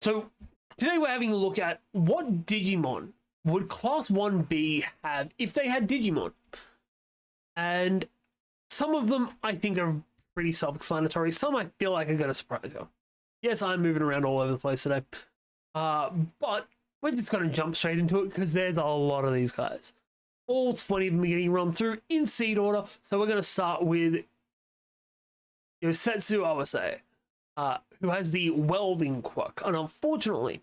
So today we're having a look at what Digimon would Class 1B have if they had Digimon. And some of them I think are pretty self-explanatory. Some I feel like are going to surprise you. Yes, I'm moving around all over the place today. But we're just going to jump straight into it because there's a lot of these guys. All 20 of them are getting run through in seed order. So we're going to start with Yosetsu Awase, who has the welding quirk. And unfortunately,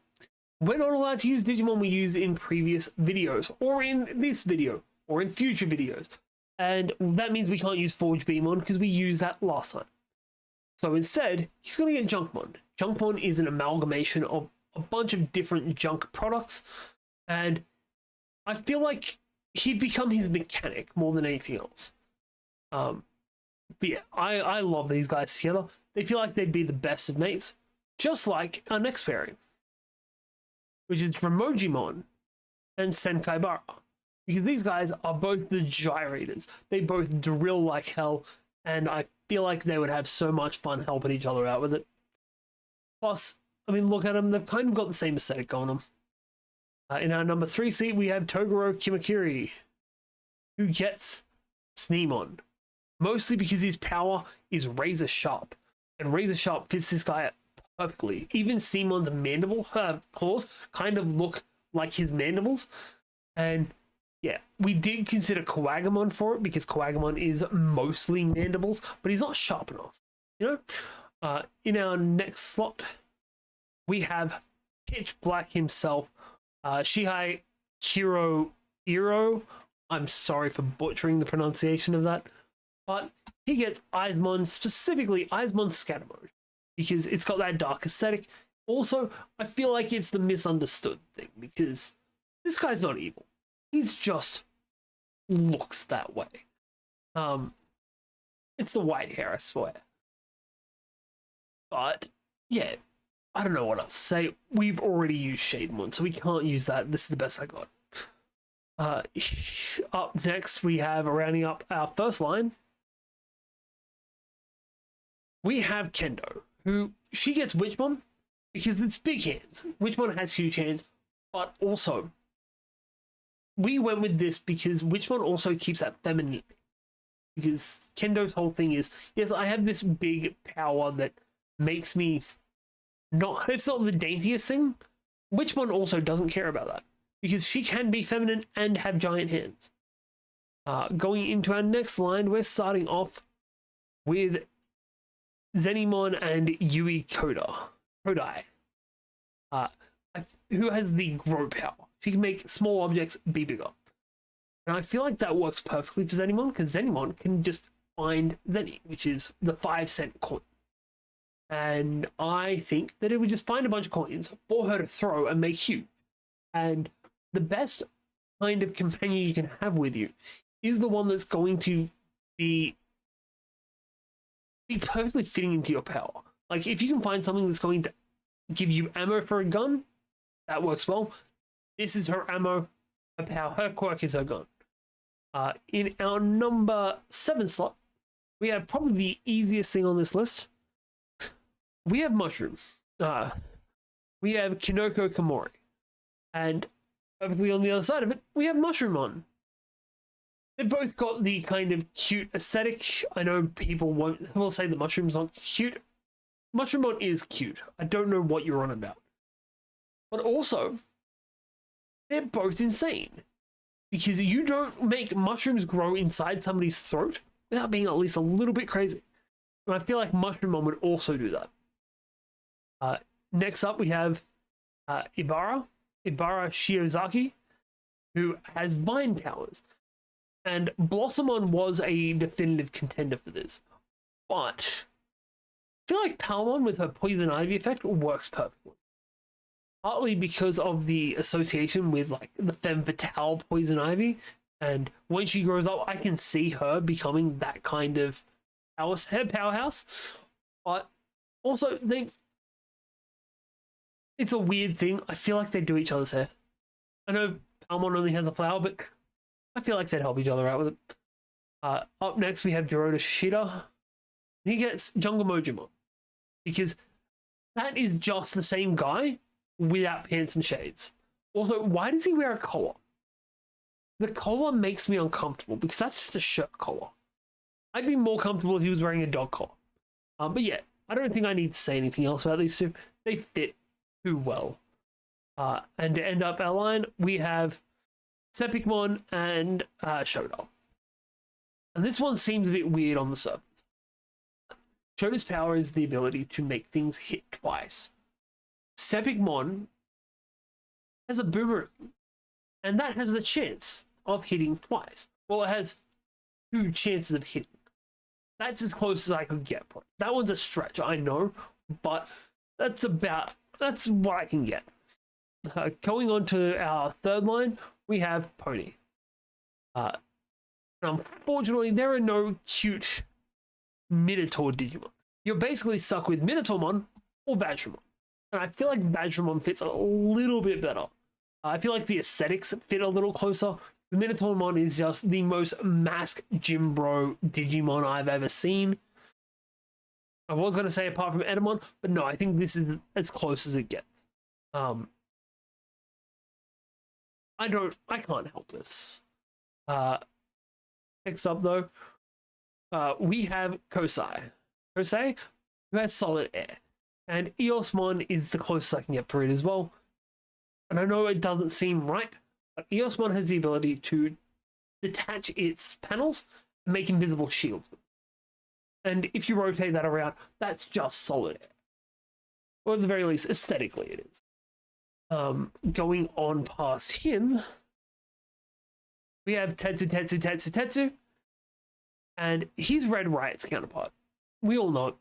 we're not allowed to use Digimon we use in previous videos, or in this video, or in future videos. And that means we can't use Forge Beamon because we used that last time. So instead, he's going to get Junkmon. Junkmon is an amalgamation of a bunch of different junk products. And I feel like he'd become his mechanic more than anything else. But yeah, I love these guys together. They feel like they'd be the best of mates, just like our next pairing, which is Remojimon and Senkaibara. Because these guys are both the gyrators. They both drill like hell, and I feel like they would have so much fun helping each other out with it. Plus, I mean, look at them. They've kind of got the same aesthetic going on. In our number 3 seat, we have Toguro Kimakiri, who gets Sneemon. Mostly because his power is razor sharp. And razor sharp fits this guy perfectly. Even Sneemon's mandible claws kind of look like his mandibles. And yeah, we did consider Coagamon for it because Coagamon is mostly mandibles, but he's not sharp enough. You know? In our next slot, we have Pitch Black himself, Shihei Iro. I'm sorry for butchering the pronunciation of that. But he gets Eismon, specifically Eismon Scatter Mode, because it's got that dark aesthetic. Also, I feel like it's the misunderstood thing, because this guy's not evil. He's just looks that way. It's the white hair, I swear. But, yeah, I don't know what else to say. We've already used Shademon, so we can't use that. This is the best I got. Up next, we have, rounding up our first line, we have Kendo, who she gets Witchmon because it's big hands. Witchmon has huge hands, but also we went with this because Witchmon also keeps that feminine. Because Kendo's whole thing is, yes, I have this big power that makes me not, it's not the daintiest thing. Witchmon also doesn't care about that because she can be feminine and have giant hands. Going into our next line, we're starting off with Zenimon and Yui Kodai, who has the grow power. She can make small objects be bigger. And I feel like that works perfectly for Zenimon, because Zenimon can just find Zeni, which is the 5-cent coin. And I think that it would just find a bunch of coins for her to throw and make huge. And the best kind of companion you can have with you is the one that's going to be perfectly fitting into your power. Like, if you can find something that's going to give you ammo for a gun, that works well. This is her ammo, her power, her quirk is her gun. In our number 7 slot, we have probably the easiest thing on this list. We have Mushroom. We have Kinoko Kamori. And perfectly on the other side of it, we have Mushroomon. They've both got the kind of cute aesthetic. I know people will say the Mushroom's not cute. Mushroomon is cute. I don't know what you're on about. But also, they're both insane. Because you don't make mushrooms grow inside somebody's throat without being at least a little bit crazy. And I feel like Mushroomon would also do that. Next up, we have Ibara Shiozaki, who has vine powers. And Blossomon was a definitive contender for this. But I feel like Palmon with her Poison Ivy effect works perfectly. Partly because of the association with like the Femme Fatale Poison Ivy. And when she grows up, I can see her becoming that kind of powerhouse. But also, it's a weird thing. I feel like they do each other's hair. I know Palmon only has a flower, but I feel like they'd help each other out with it. Up next, we have Dorota Shida. He gets Jungle Mojimon. Because that is just the same guy, without pants and shades. Also, why does he wear a collar? The collar makes me uncomfortable because that's just a shirt collar. I'd be more comfortable if he was wearing a dog collar. But yeah, I don't think I need to say anything else about these two. They fit too well. And to end up our line, we have Sepikmon and Shoda. And this one seems a bit weird on the surface. Shoda's power is the ability to make things hit twice. Sepikmon has a boomerang, and that has the chance of hitting twice. Well, it has 2 chances of hitting. That's as close as I could get for it. That one's a stretch, I know, but that's what I can get. Going on to our third line, we have Pony. Unfortunately, there are no cute Minotaur Digimon. You're basically stuck with Minotaurmon or Vajramon. And I feel like Vajramon fits a little bit better. I feel like the aesthetics fit a little closer. The Minotaurmon is just the most mask gym bro Digimon I've ever seen. I was going to say apart from Edamon, but no, I think this is as close as it gets. I can't help this. Next up though, we have Kosei. Kosei, who has solid air. And Eosmon is the closest I can get for it as well. And I know it doesn't seem right, but Eosmon has the ability to detach its panels and make invisible shields. And if you rotate that around, that's just solid air. Or at the very least, aesthetically it is. Going on past him, we have Tetsu, and he's Red Riot's counterpart. We all know it.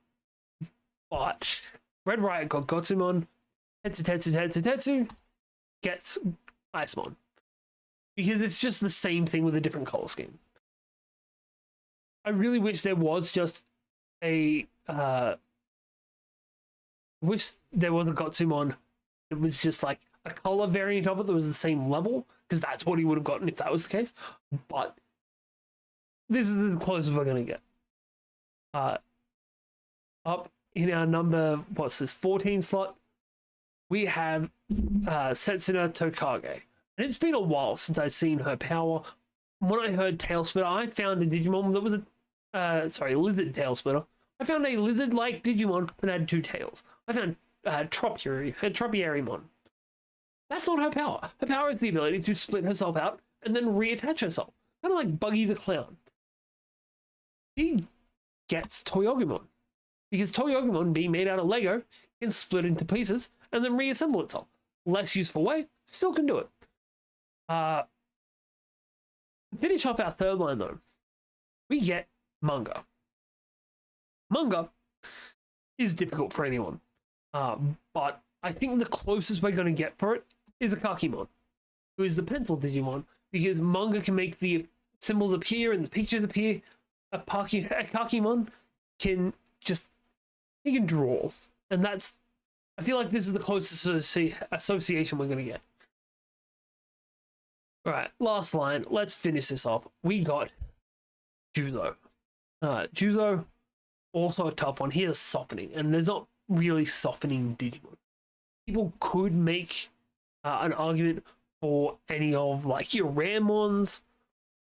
But Red Riot got Gotsumon, Tetsu gets Icemon. Because it's just the same thing with a different color scheme. I really wish there was just a Gotsumon. It was just like a color variant of it that was the same level, because that's what he would have gotten if that was the case. But this is the closest we're going to get. Up in our number, 14 slot, we have Setsuna Tokage. And it's been a while since I've seen her power. When I heard Tail Splitter, I found a Digimon that was Lizard Tail Splitter. I found a lizard-like Digimon that had 2 tails. I found Tropierimon. That's not her power. Her power is the ability to split herself out and then reattach herself. Kind of like Buggy the Clown. She gets Toyogumon. Because Toyogumon, being made out of Lego, can split into pieces and then reassemble itself. Less useful way, still can do it. Finish off our third line though, we get Manga. Manga is difficult for anyone, but I think the closest we're going to get for it is a Kakimon, who is the pencil Digimon, because Manga can make the symbols appear and the pictures appear. A Kakimon can he can draw, and I feel like this is the closest association we're going to get. All right, last line. Let's finish this off. We got Juzo. Juzo, also a tough one. He has softening, and there's not really softening Digimon. People could make an argument for any of like your Ramons,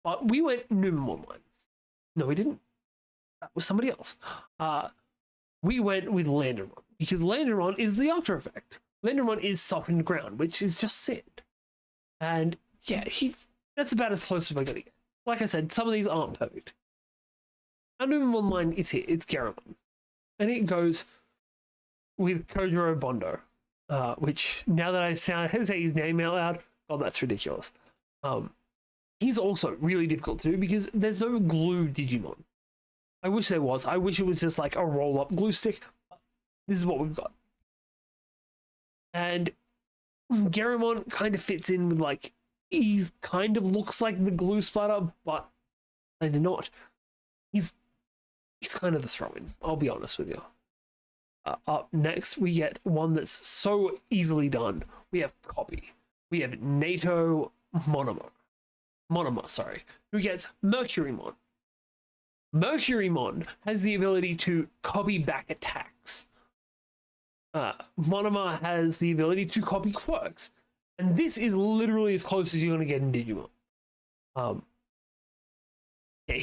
but we went Numemon line. No, we didn't. That was somebody else. We went with Landeron, because Landeron is the after effect. Landeron is softened ground, which is just sand. And yeah, that's about as close as we're going to get. Like I said, some of these aren't perfect. Our Numemon line is here. It's Garamon. And it goes with Kojiro Bondo, which, now that I say his name out loud, oh, that's ridiculous. He's also really difficult to do because there's no glue Digimon. I wish there was. I wish it was just like a roll-up glue stick. This is what we've got. And Garamon kind of fits in with like, he's kind of looks like the glue splatter, but kind of not. He's kind of the throw-in, I'll be honest with you. Up next, we get one that's so easily done. We have Copy. We have Nato Monoma, who gets Mercurymon. Mercurymon has the ability to copy back attacks. Monoma has the ability to copy quirks, and this is literally as close as you're going to get in Digimon. Yeah,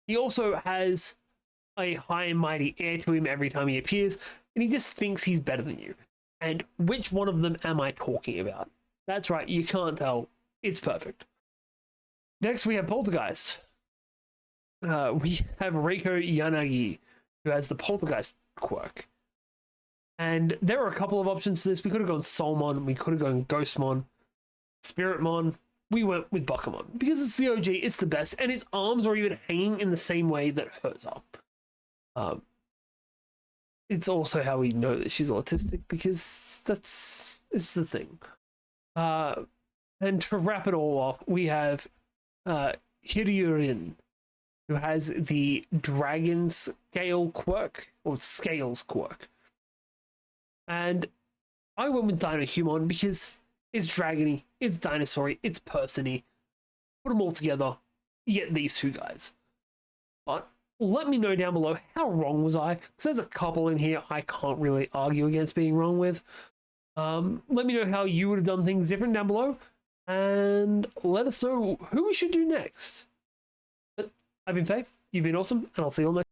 he also has a high and mighty air to him every time he appears, and he just thinks he's better than you. And which one of them am I talking about? That's right, you can't tell. It's perfect. Next, we have Poltergeist. We have Reiko Yanagi, who has the Poltergeist quirk. And there are a couple of options for this. We could have gone Soulmon, we could have gone Ghostmon, Spiritmon. We went with Bakumon because it's the OG, it's the best, and its arms are even hanging in the same way that hers are. It's also how we know that she's autistic because it's the thing. And to wrap it all off, we have Hiryurin, who has the Dragon Scale quirk, or Scales quirk. And I went with Dinohumon because it's dragony, it's dinosaur-y, it's person-y. Put them all together, you get these two guys. But let me know down below, how wrong was I? Because there's a couple in here I can't really argue against being wrong with. Let me know how you would have done things different down below, and let us know who we should do next. But I've been Faith, you've been awesome, and I'll see you all next.